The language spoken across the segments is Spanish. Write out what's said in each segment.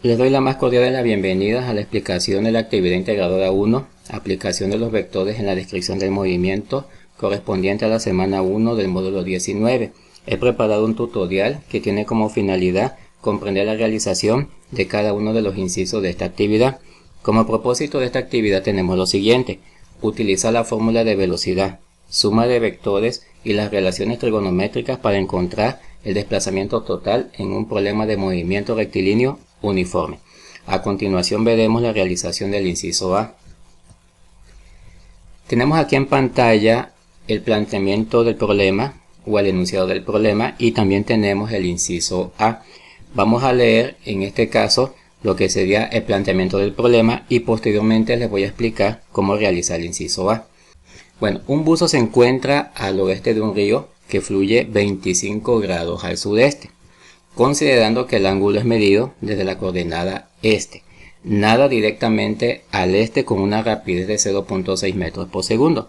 Les doy la más cordial de las bienvenidas a la explicación de la actividad integradora 1, aplicación de los vectores en la descripción del movimiento, correspondiente a la semana 1 del módulo 19. He preparado un tutorial que tiene como finalidad comprender la realización de cada uno de los incisos de esta actividad. Como propósito de esta actividad tenemos lo siguiente: utilizar la fórmula de velocidad, suma de vectores y las relaciones trigonométricas para encontrar el desplazamiento total en un problema de movimiento rectilíneo uniforme. A continuación veremos la realización del inciso A. Tenemos aquí en pantalla el planteamiento del problema o el enunciado del problema y también tenemos el inciso A. Vamos a leer en este caso lo que sería el planteamiento del problema y posteriormente les voy a explicar cómo realizar el inciso A. Bueno, un buzo se encuentra al oeste de un río que fluye 25 grados al sudeste, considerando que el ángulo es medido desde la coordenada este. Nada directamente al este con una rapidez de 0.6 metros por segundo.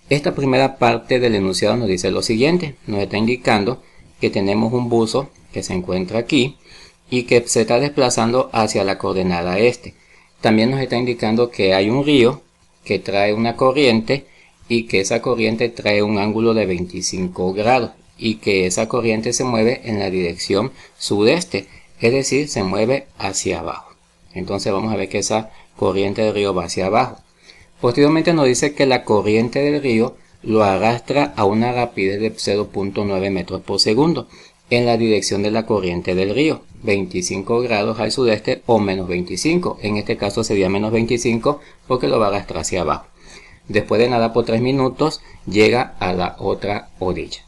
Esta primera parte del enunciado nos dice lo siguiente: nos está indicando que tenemos un buzo que se encuentra aquí y que se está desplazando hacia la coordenada este. También nos está indicando que hay un río que trae una corriente y que esa corriente trae un ángulo de 25 grados y que esa corriente se mueve en la dirección sudeste, es decir, se mueve hacia abajo. Entonces vamos a ver que esa corriente del río va hacia abajo. Posteriormente nos dice que la corriente del río lo arrastra a una rapidez de 0.9 metros por segundo en la dirección de la corriente del río, 25 grados al sudeste o menos 25. En este caso sería menos 25 porque lo va a arrastrar hacia abajo. Después de nadar por 3 minutos llega a la otra orilla.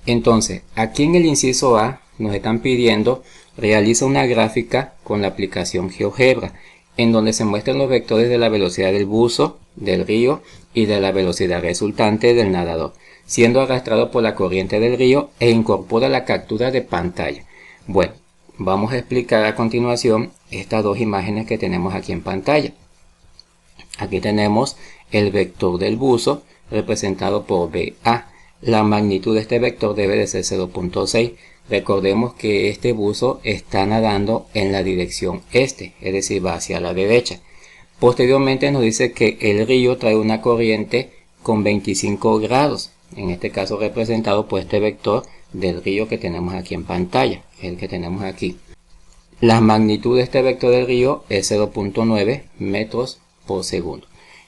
Entonces, aquí en el inciso A nos están pidiendo realiza una gráfica con la aplicación GeoGebra, en donde se muestran los vectores de la velocidad del buzo, del río y de la velocidad resultante del nadador, siendo arrastrado por la corriente del río, e incorpora la captura de pantalla. Bueno, vamos a explicar a continuación estas dos imágenes que tenemos aquí en pantalla. Aquí tenemos el vector del buzo representado por BA. La magnitud de este vector debe de ser 0.6. Recordemos que este buzo está nadando en la dirección este, es decir, va hacia la derecha. Posteriormente nos dice que el río trae una corriente con 25 grados, en este caso representado por este vector del río que tenemos aquí en pantalla, el que tenemos aquí. La magnitud de este vector del río es 0.9 metros por segundo.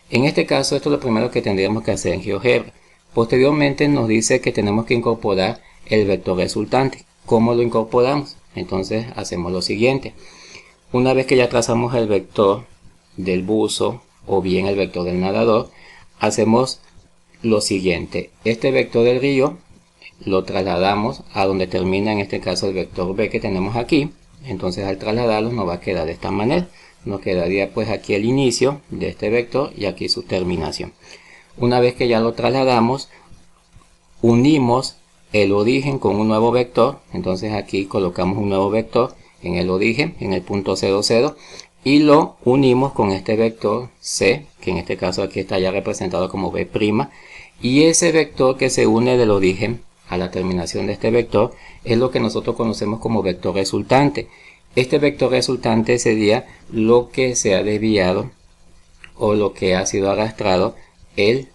En este caso, esto es lo primero que tendríamos que hacer en GeoGebra. Posteriormente nos dice que tenemos que incorporar el vector resultante. ¿Cómo lo incorporamos? Entonces hacemos lo siguiente: una vez que ya trazamos el vector del buzo o bien el vector del nadador, hacemos lo siguiente: este vector del río lo trasladamos a donde termina en este caso el vector B que tenemos aquí. Entonces al trasladarlo nos va a quedar de esta manera. Nos quedaría pues aquí el inicio de este vector y aquí su terminación. Una vez que ya lo trasladamos, unimos el origen con un nuevo vector. Entonces aquí colocamos un nuevo vector en el origen, en el punto 0, 0, y lo unimos con este vector C, que en este caso aquí está ya representado como B', y ese vector que se une del origen a la terminación de este vector es lo que nosotros conocemos como vector resultante. Este vector resultante sería lo que se ha desviado o lo que ha sido arrastrado el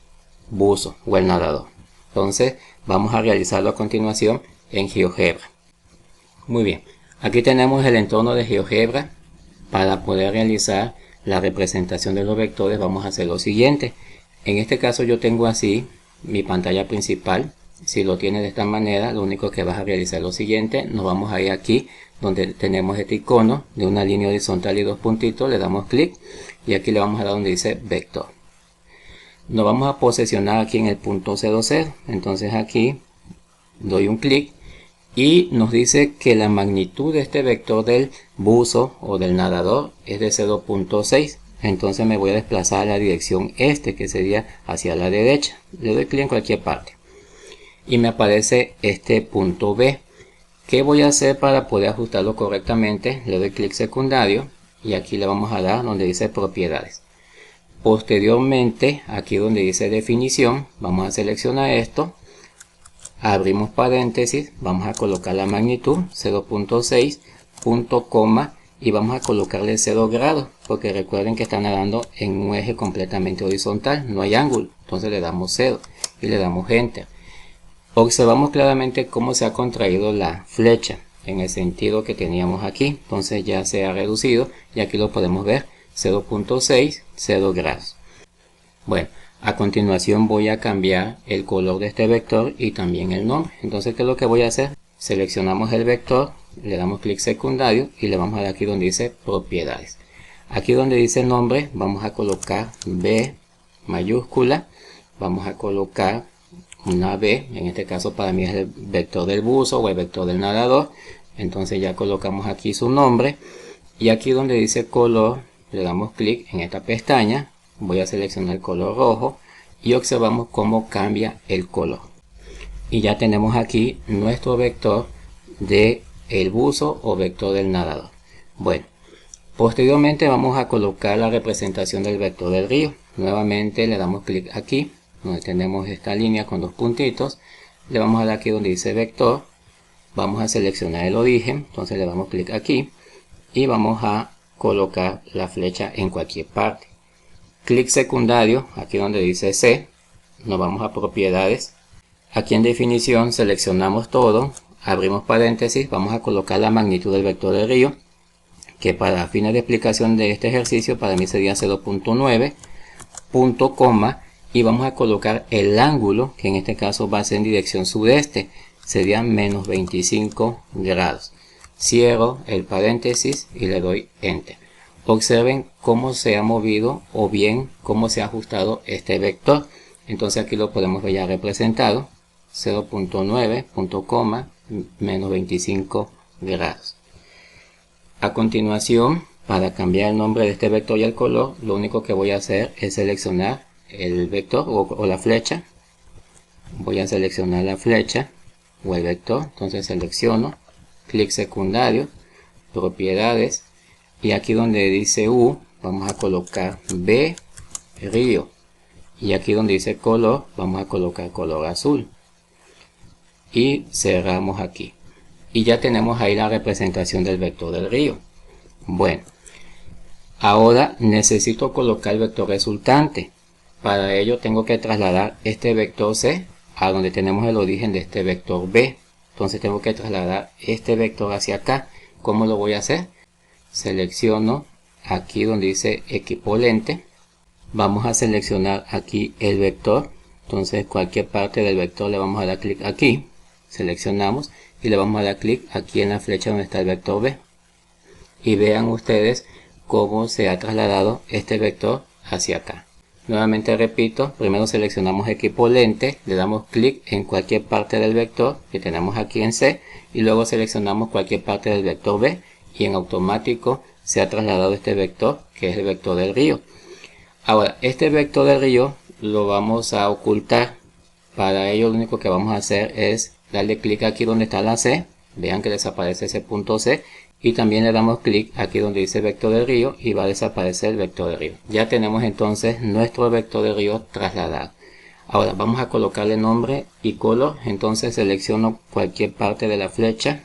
buzo o el nadador. Entonces vamos a realizarlo a continuación en GeoGebra. Muy bien, aquí tenemos el entorno de GeoGebra. Para poder realizar la representación de los vectores vamos a hacer lo siguiente. En este caso yo tengo así mi pantalla principal. Si lo tienes de esta manera, lo único que vas a realizar es lo siguiente: nos vamos a ir aquí donde tenemos este icono de una línea horizontal y dos puntitos, le damos clic y aquí le vamos a dar donde dice vector. Nos vamos a posicionar aquí en el punto 0, 0. Entonces aquí doy un clic y nos dice que la magnitud de este vector del buzo o del nadador es de 0.6. Entonces me voy a desplazar a la dirección este, que sería hacia la derecha. Le doy clic en cualquier parte y me aparece este punto B. ¿Qué voy a hacer para poder ajustarlo correctamente? Le doy clic secundario y aquí le vamos a dar donde dice propiedades. Posteriormente, aquí donde dice definición, vamos a seleccionar esto, abrimos paréntesis, vamos a colocar la magnitud 0.6, punto, coma, y vamos a colocarle 0 grados, porque recuerden que está nadando en un eje completamente horizontal, no hay ángulo. Entonces le damos 0 y le damos Enter. Observamos claramente cómo se ha contraído la flecha en el sentido que teníamos aquí. Entonces ya se ha reducido y aquí lo podemos ver, 0.6, 0 grados. Bueno, a continuación voy a cambiar el color de este vector y también el nombre. Entonces, ¿qué es lo que voy a hacer? Seleccionamos el vector, le damos clic secundario y le vamos a dar aquí donde dice propiedades. Aquí donde dice nombre vamos a colocar B mayúscula, vamos a colocar una B, en este caso para mí es el vector del buzo o el vector del nadador. Entonces ya colocamos aquí su nombre y aquí donde dice color le damos clic en esta pestaña, voy a seleccionar el color rojo y observamos cómo cambia el color. Y ya tenemos aquí nuestro vector de el buzo o vector del nadador. Bueno, posteriormente vamos a colocar la representación del vector del río. Nuevamente le damos clic aquí donde tenemos esta línea con dos puntitos, le vamos a dar aquí donde dice vector, vamos a seleccionar el origen, entonces le damos clic aquí y vamos a colocar la flecha en cualquier parte. Clic secundario, aquí donde dice C, nos vamos a propiedades, aquí en definición seleccionamos todo, abrimos paréntesis, vamos a colocar la magnitud del vector del río, que para fines de explicación de este ejercicio para mí sería 0.9, punto coma, y vamos a colocar el ángulo, que en este caso va a ser en dirección sudeste, sería menos 25 grados. Cierro el paréntesis y le doy Enter. Observen cómo se ha movido o bien cómo se ha ajustado este vector. Entonces aquí lo podemos ver ya representado, 0.9, punto coma, menos 25 grados. A continuación, para cambiar el nombre de este vector y el color, lo único que voy a hacer es seleccionar el vector o la flecha. Voy a seleccionar la flecha o el vector, entonces selecciono, clic secundario, propiedades, y aquí donde dice U vamos a colocar B río, y aquí donde dice color vamos a colocar color azul y cerramos aquí y ya tenemos ahí la representación del vector del río. Bueno, ahora necesito colocar el vector resultante. Para ello tengo que trasladar este vector C a donde tenemos el origen de este vector B. Entonces tengo que trasladar este vector hacia acá. ¿Cómo lo voy a hacer? Selecciono aquí donde dice equipo lente. Vamos a seleccionar aquí el vector. Entonces cualquier parte del vector le vamos a dar clic aquí. Seleccionamos y le vamos a dar clic aquí en la flecha donde está el vector B. Y vean ustedes cómo se ha trasladado este vector hacia acá. Nuevamente repito, primero seleccionamos equipo lente, le damos clic en cualquier parte del vector que tenemos aquí en C y luego seleccionamos cualquier parte del vector B y en automático se ha trasladado este vector que es el vector del río. Ahora, este vector del río lo vamos a ocultar. Para ello lo único que vamos a hacer es darle clic aquí donde está la C, vean que desaparece ese punto C. Y también le damos clic aquí donde dice vector del río y va a desaparecer el vector del río. Ya tenemos entonces nuestro vector del río trasladado. Ahora vamos a colocarle nombre y color. Entonces selecciono cualquier parte de la flecha.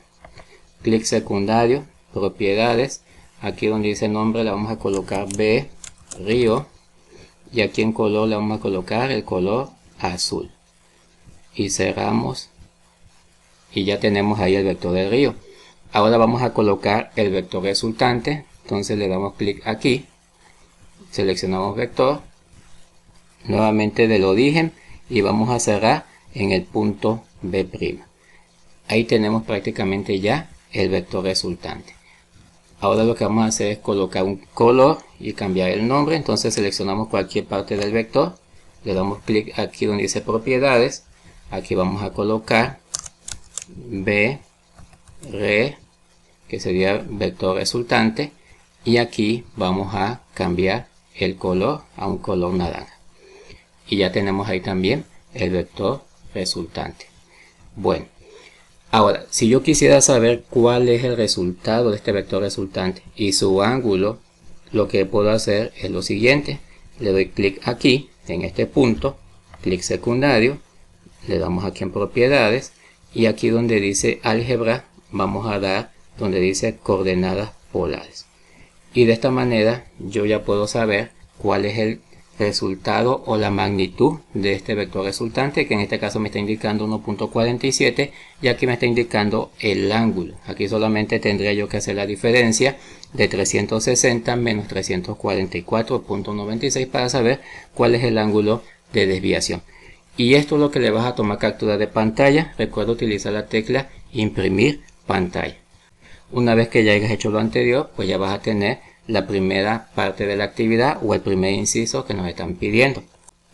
Clic secundario, propiedades. Aquí donde dice nombre le vamos a colocar B, río. Y aquí en color le vamos a colocar el color azul. Y cerramos. Y ya tenemos ahí el vector del río. Ahora vamos a colocar el vector resultante, entonces le damos clic aquí, seleccionamos vector, nuevamente del origen y vamos a cerrar en el punto B'. Ahí tenemos prácticamente ya el vector resultante. Ahora lo que vamos a hacer es colocar un color y cambiar el nombre, entonces seleccionamos cualquier parte del vector, le damos clic aquí donde dice propiedades, aquí vamos a colocar B, Re, que sería vector resultante, y aquí vamos a cambiar el color a un color naranja y ya tenemos ahí también el vector resultante. Bueno, ahora si yo quisiera saber cuál es el resultado de este vector resultante y su ángulo, lo que puedo hacer es lo siguiente: le doy clic aquí en este punto, clic secundario, le damos aquí en propiedades y aquí donde dice álgebra vamos a dar donde dice coordenadas polares. Y de esta manera yo ya puedo saber cuál es el resultado o la magnitud de este vector resultante, que en este caso me está indicando 1.47 y aquí me está indicando el ángulo. Aquí solamente tendría yo que hacer la diferencia de 360 menos 344.96 para saber cuál es el ángulo de desviación. Y esto es lo que le vas a tomar captura de pantalla. Recuerda utilizar la tecla imprimir pantalla. Una vez que ya hayas hecho lo anterior, pues ya vas a tener la primera parte de la actividad o el primer inciso que nos están pidiendo.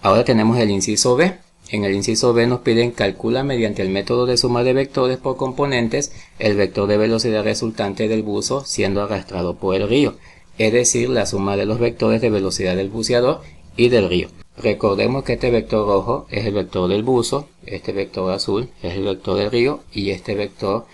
Ahora tenemos el inciso B. En el inciso B nos piden calcula mediante el método de suma de vectores por componentes el vector de velocidad resultante del buzo siendo arrastrado por el río, es decir, la suma de los vectores de velocidad del buceador y del río. Recordemos que este vector rojo es el vector del buzo, este vector azul es el vector del río y este vector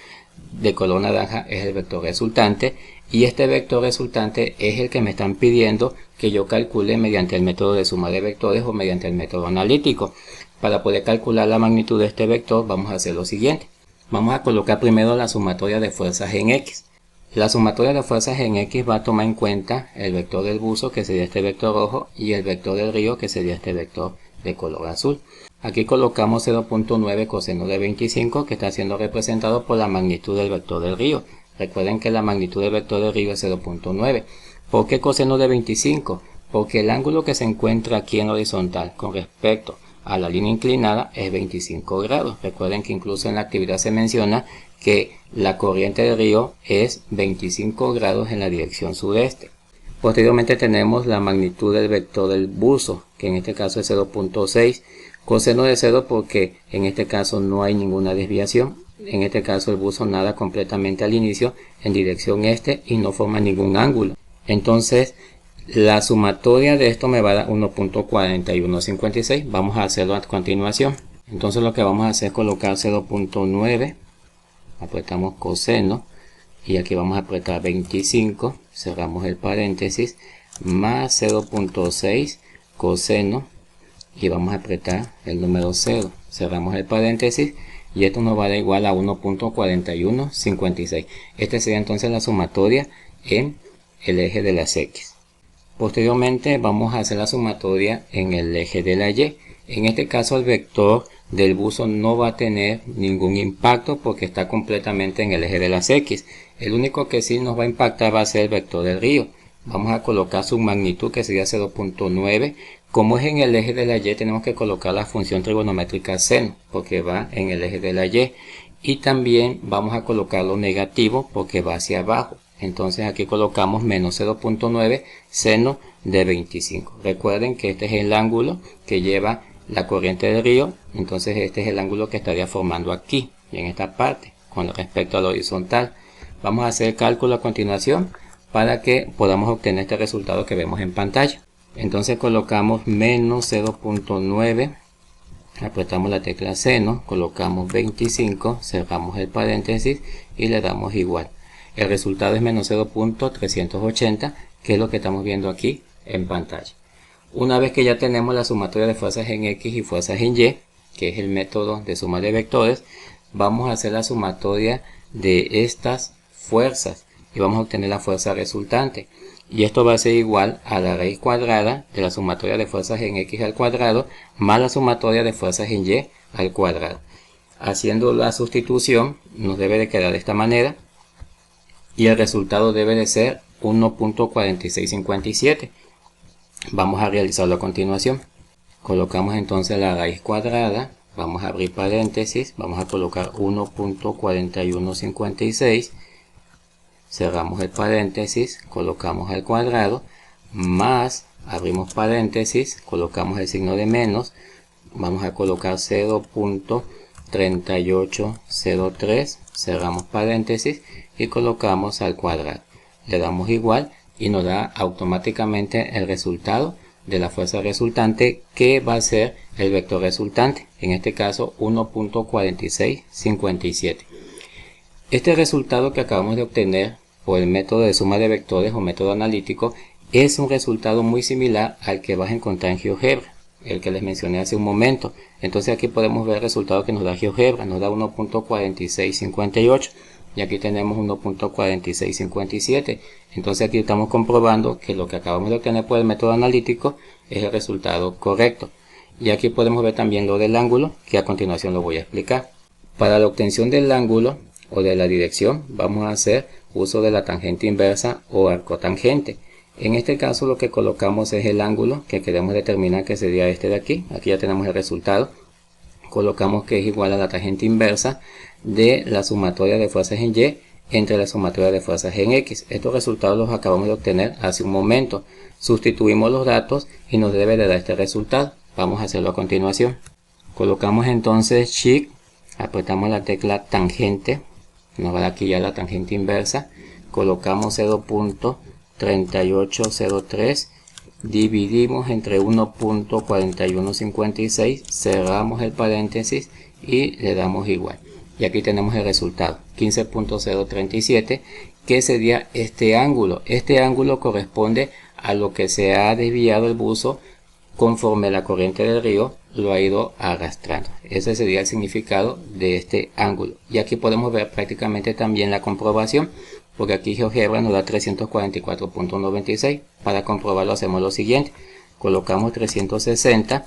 de color naranja es el vector resultante, y este vector resultante es el que me están pidiendo que yo calcule mediante el método de suma de vectores o mediante el método analítico. Para poder calcular la magnitud de este vector vamos a hacer lo siguiente. Vamos a colocar primero la sumatoria de fuerzas en X. La sumatoria de fuerzas en X va a tomar en cuenta el vector del buzo, que sería este vector rojo, y el vector del río, que sería este vector de color azul. Aquí colocamos 0.9 coseno de 25, que está siendo representado por la magnitud del vector del río. Recuerden que la magnitud del vector del río es 0.9. ¿Por qué coseno de 25? Porque el ángulo que se encuentra aquí en horizontal con respecto a la línea inclinada es 25 grados. Recuerden que incluso en la actividad se menciona que la corriente del río es 25 grados en la dirección sudeste. Posteriormente tenemos la magnitud del vector del buzo, que en este caso es 0.6. Coseno de 0 porque en este caso no hay ninguna desviación. En este caso el buzo nada completamente al inicio en dirección este y no forma ningún ángulo. Entonces la sumatoria de esto me va a dar 1.4156. Vamos a hacerlo a continuación. Entonces lo que vamos a hacer es colocar 0.9. Apretamos coseno y aquí vamos a apretar 25. Cerramos el paréntesis. Más 0.6 coseno. Y vamos a apretar el número 0. Cerramos el paréntesis. Y esto nos va a dar igual a 1.4156. Esta sería entonces la sumatoria en el eje de las X. Posteriormente vamos a hacer la sumatoria en el eje de la Y. En este caso el vector del buzo no va a tener ningún impacto porque está completamente en el eje de las X. El único que sí nos va a impactar va a ser el vector del río. Vamos a colocar su magnitud, que sería 0.9. Como es en el eje de la Y, tenemos que colocar la función trigonométrica seno, porque va en el eje de la Y. Y también vamos a colocar lo negativo, porque va hacia abajo. Entonces aquí colocamos menos 0.9 seno de 25. Recuerden que este es el ángulo que lleva la corriente del río. Entonces este es el ángulo que estaría formando aquí, en esta parte, con respecto al horizontal. Vamos a hacer el cálculo a continuación para que podamos obtener este resultado que vemos en pantalla. Entonces colocamos menos 0.9, apretamos la tecla seno, colocamos 25, cerramos el paréntesis y le damos igual. El resultado es menos 0.380, que es lo que estamos viendo aquí en pantalla. Una vez que ya tenemos la sumatoria de fuerzas en X y fuerzas en Y, que es el método de suma de vectores, vamos a hacer la sumatoria de estas fuerzas y vamos a obtener la fuerza resultante. Y esto va a ser igual a la raíz cuadrada de la sumatoria de fuerzas en X al cuadrado más la sumatoria de fuerzas en Y al cuadrado. Haciendo la sustitución nos debe de quedar de esta manera y el resultado debe de ser 1.4657. Vamos a realizarlo a continuación. Colocamos entonces la raíz cuadrada, vamos a abrir paréntesis, vamos a colocar 1.4156. Cerramos el paréntesis, colocamos al cuadrado, más, abrimos paréntesis, colocamos el signo de menos, vamos a colocar 0.3803, cerramos paréntesis y colocamos al cuadrado. Le damos igual y nos da automáticamente el resultado de la fuerza resultante, que va a ser el vector resultante, en este caso 1.4657. Este resultado que acabamos de obtener por el método de suma de vectores o método analítico es un resultado muy similar al que vas a encontrar en GeoGebra, el que les mencioné hace un momento. Entonces aquí podemos ver el resultado que nos da GeoGebra, nos da 1.4658. y aquí tenemos 1.4657. Entonces aquí estamos comprobando que lo que acabamos de obtener por el método analítico es el resultado correcto. Y aquí podemos ver también lo del ángulo, que a continuación lo voy a explicar. Para la obtención del ángulo o de la dirección vamos a hacer uso de la tangente inversa o arcotangente. En este caso lo que colocamos es el ángulo que queremos determinar, que sería este de aquí. Aquí ya tenemos el resultado. Colocamos que es igual a la tangente inversa de la sumatoria de fuerzas en Y entre la sumatoria de fuerzas en X. Estos resultados los acabamos de obtener hace un momento. Sustituimos los datos y nos debe de dar este resultado. Vamos a hacerlo a continuación. Colocamos entonces Shift, apretamos la tecla tangente, nos va a dar aquí ya la tangente inversa. Colocamos 0.3803, dividimos entre 1.4156, cerramos el paréntesis y le damos igual. Y aquí tenemos el resultado, 15.037, que sería este ángulo. Este ángulo corresponde a lo que se ha desviado el buzo conforme la corriente del río lo ha ido arrastrando. Ese sería el significado de este ángulo. Y aquí podemos ver prácticamente también la comprobación, porque aquí GeoGebra nos da 344.96. Para comprobarlo hacemos lo siguiente. Colocamos 360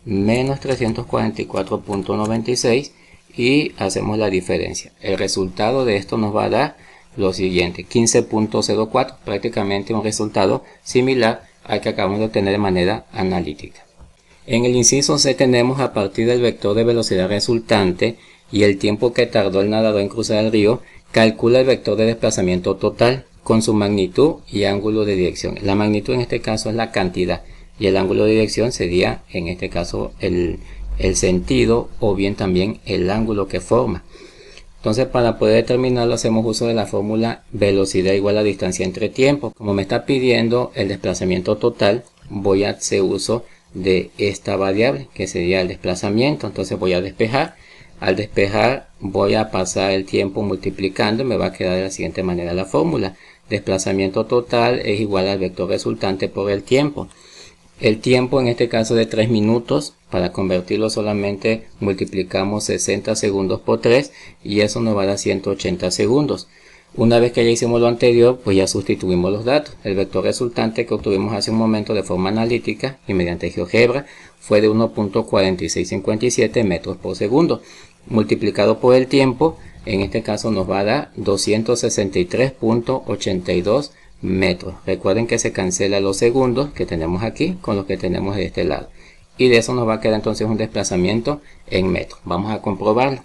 menos 344.96 y hacemos la diferencia. El resultado de esto nos va a dar lo siguiente, 15.04, prácticamente un resultado similar al que acabamos de obtener de manera analítica. En el inciso C tenemos, a partir del vector de velocidad resultante y el tiempo que tardó el nadador en cruzar el río, calcula el vector de desplazamiento total con su magnitud y ángulo de dirección. La magnitud en este caso es la cantidad y el ángulo de dirección sería en este caso el sentido o bien también el ángulo que forma. Entonces, para poder determinarlo hacemos uso de la fórmula velocidad igual a distancia entre tiempo. Como me está pidiendo el desplazamiento total, voy a hacer uso de esta variable que sería el desplazamiento. Entonces voy a despejar. Al despejar voy a pasar el tiempo multiplicando y me va a quedar de la siguiente manera la fórmula. Desplazamiento total es igual al vector resultante por el tiempo. El tiempo en este caso de 3 minutos, para convertirlo solamente multiplicamos 60 segundos por 3 y eso nos va a dar 180 segundos. Una vez que ya hicimos lo anterior, pues ya sustituimos los datos. El vector resultante que obtuvimos hace un momento de forma analítica y mediante GeoGebra fue de 1.4657 metros por segundo. Multiplicado por el tiempo, en este caso nos va a dar 263.82 metros. Recuerden que se cancela los segundos que tenemos aquí con los que tenemos de este lado. Y de eso nos va a quedar entonces un desplazamiento en metros. Vamos a comprobarlo.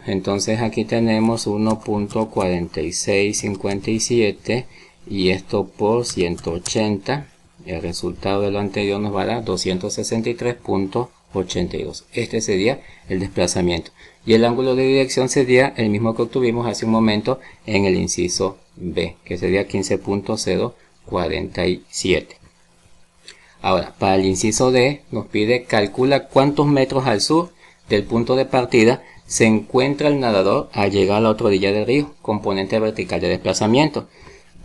Entonces aquí tenemos 1.4657 y esto por 180. El resultado de lo anterior nos va a dar 263.82. Este sería el desplazamiento. Y el ángulo de dirección sería el mismo que obtuvimos hace un momento en el inciso B, que sería 15.047. Ahora, para el inciso D nos pide calcula cuántos metros al sur del punto de partida se encuentra el nadador al llegar a la otra orilla del río, componente vertical de desplazamiento.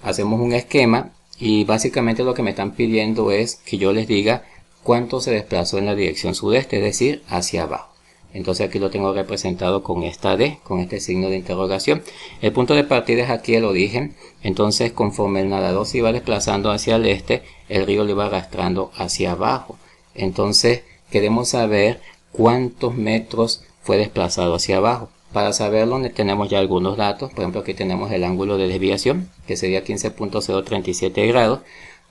Hacemos un esquema y básicamente lo que me están pidiendo es que yo les diga cuánto se desplazó en la dirección sudeste, es decir, hacia abajo. Entonces aquí lo tengo representado con esta D, con este signo de interrogación. El punto de partida es aquí el origen. Entonces conforme el nadador se iba desplazando hacia el este, el río lo iba arrastrando hacia abajo. Entonces queremos saber cuántos metros fue desplazado hacia abajo. Para saberlo tenemos ya algunos datos. Por ejemplo, aquí tenemos el ángulo de desviación, que sería 15.037 grados.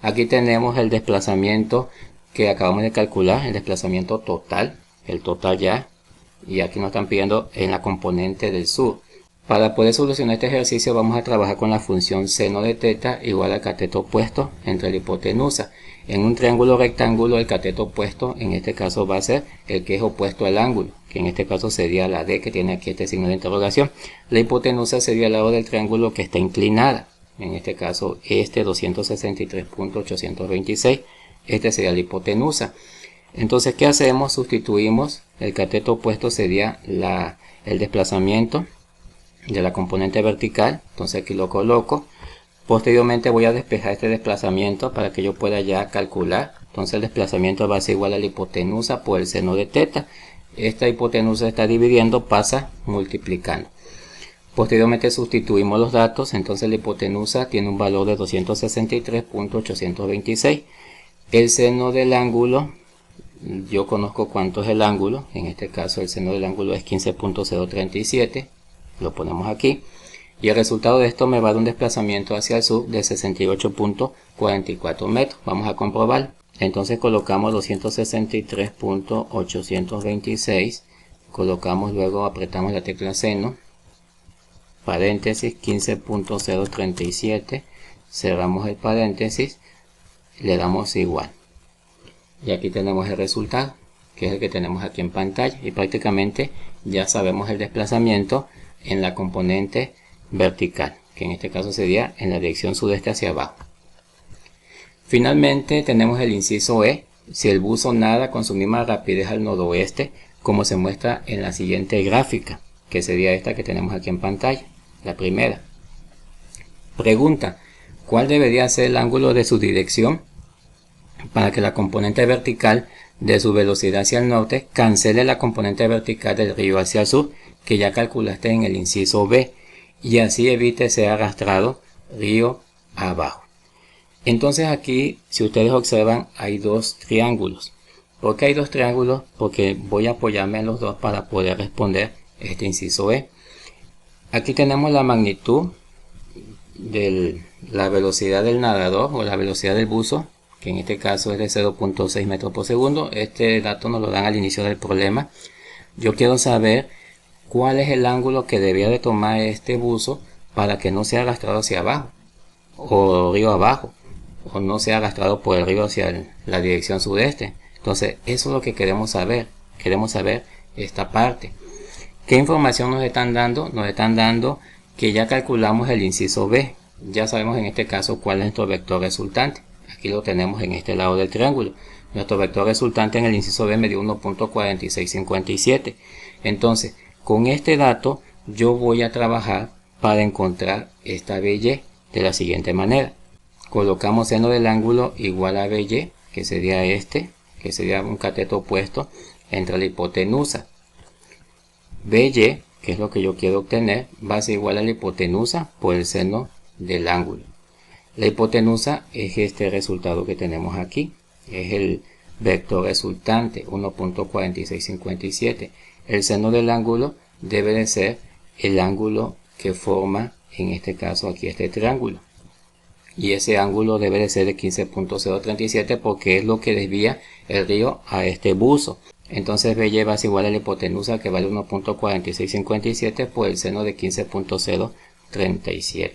Aquí tenemos el desplazamiento que acabamos de calcular, el desplazamiento total, el total ya. Y aquí nos están pidiendo en la componente del sur. Para poder solucionar este ejercicio vamos a trabajar con la función seno de teta igual al cateto opuesto entre la hipotenusa. En un triángulo rectángulo el cateto opuesto en este caso va a ser el que es opuesto al ángulo, que en este caso sería la D que tiene aquí este signo de interrogación. La hipotenusa sería el lado del triángulo que está inclinada. En este caso este 263.826. Este sería la hipotenusa. Entonces, ¿qué hacemos? Sustituimos. El cateto opuesto sería el desplazamiento de la componente vertical. Entonces aquí lo coloco. Posteriormente voy a despejar este desplazamiento para que yo pueda ya calcular. Entonces el desplazamiento va a ser igual a la hipotenusa por el seno de teta. Esta hipotenusa está dividiendo, pasa multiplicando. Posteriormente sustituimos los datos, entonces la hipotenusa tiene un valor de 263.826. El seno del ángulo, yo conozco cuánto es el ángulo, en este caso el seno del ángulo es 15.037, lo ponemos aquí. Y el resultado de esto me va a dar un desplazamiento hacia el sur de 68.44 metros. Vamos a comprobar. Entonces colocamos 263.826. Colocamos, luego apretamos la tecla seno. Paréntesis 15.037. Cerramos el paréntesis. Le damos igual. Y aquí tenemos el resultado, que es el que tenemos aquí en pantalla. Y prácticamente ya sabemos el desplazamiento en la componente vertical, que en este caso sería en la dirección sudeste hacia abajo. Finalmente tenemos el inciso E. Si el buzo nada con su misma rapidez al noroeste, como se muestra en la siguiente gráfica, que sería esta que tenemos aquí en pantalla, la primera. Pregunta: ¿cuál debería ser el ángulo de su dirección para que la componente vertical de su velocidad hacia el norte cancele la componente vertical del río hacia el sur, que ya calculaste en el inciso B, y así evite ser arrastrado río abajo? Entonces aquí, si ustedes observan, hay dos triángulos. ¿Por qué hay dos triángulos? Porque voy a apoyarme en los dos para poder responder este inciso E. Aquí tenemos la magnitud de la velocidad del nadador o la velocidad del buzo, que en este caso es de 0.6 metros por segundo. Este dato nos lo dan al inicio del problema. Yo quiero saber cuál es el ángulo que debía de tomar este buzo para que no sea arrastrado hacia abajo o río abajo, o no sea arrastrado por el río hacia la dirección sudeste. Entonces eso es lo que queremos saber esta parte. ¿Qué información nos están dando? Nos están dando que ya calculamos el inciso B, ya sabemos en este caso cuál es nuestro vector resultante. Aquí lo tenemos en este lado del triángulo. Nuestro vector resultante en el inciso B me dio 1.4657. Entonces, con este dato yo voy a trabajar para encontrar esta BY de la siguiente manera. Colocamos seno del ángulo igual a BY, que sería este, que sería un cateto opuesto entre la hipotenusa. BY, que es lo que yo quiero obtener, va a ser igual a la hipotenusa por el seno del ángulo. La hipotenusa es este resultado que tenemos aquí, es el vector resultante, 1.4657. El seno del ángulo debe de ser el ángulo que forma, en este caso aquí, este triángulo. Y ese ángulo debe de ser de 15.037 porque es lo que desvía el río a este buzo. Entonces BY va a ser igual a la hipotenusa, que vale 1.4657 por el seno de 15.037.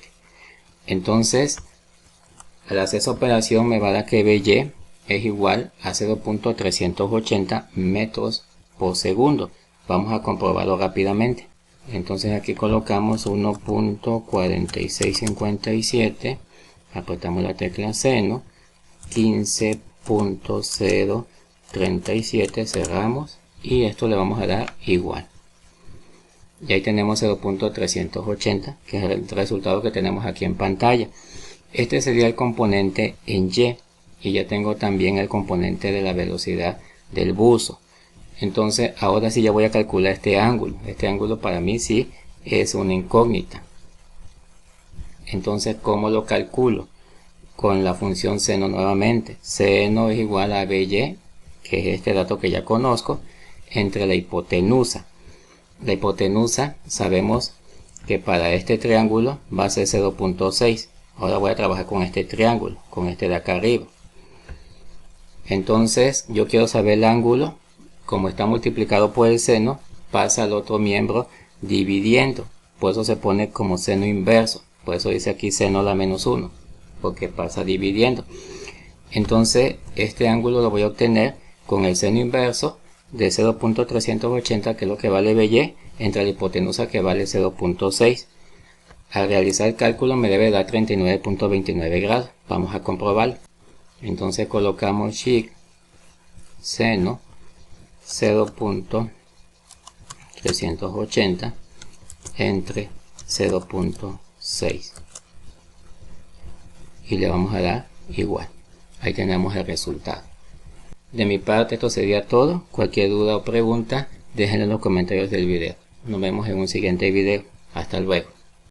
Entonces, al hacer esa operación me va a dar que BY es igual a 0.380 metros por segundo. Vamos a comprobarlo rápidamente. Entonces aquí colocamos 1.4657, apretamos la tecla seno, 15.037, cerramos y esto le vamos a dar igual. Y ahí tenemos 0.380, que es el resultado que tenemos aquí en pantalla. Este sería el componente en Y, y ya tengo también el componente de la velocidad del buzo. Entonces ahora sí ya voy a calcular este ángulo. Este ángulo para mí sí es una incógnita. Entonces, ¿cómo lo calculo? Con la función seno nuevamente. Seno es igual a BY, que es este dato que ya conozco, entre la hipotenusa. La hipotenusa sabemos que para este triángulo va a ser 0.6. Ahora voy a trabajar con este triángulo, con este de acá arriba. Entonces yo quiero saber el ángulo. Como está multiplicado por el seno, pasa al otro miembro dividiendo. Por eso se pone como seno inverso. Por eso dice aquí seno a la menos 1. Porque pasa dividiendo. Entonces este ángulo lo voy a obtener con el seno inverso de 0.380, que es lo que vale BY, entre la hipotenusa, que vale 0.6. Al realizar el cálculo me debe dar 39.29 grados. Vamos a comprobarlo. Entonces colocamos shift seno 0.380 entre 0.6 y le vamos a dar igual. Ahí tenemos el resultado. De mi parte esto sería todo. Cualquier duda o pregunta déjenlo en los comentarios del video. Nos vemos en un siguiente video. Hasta luego.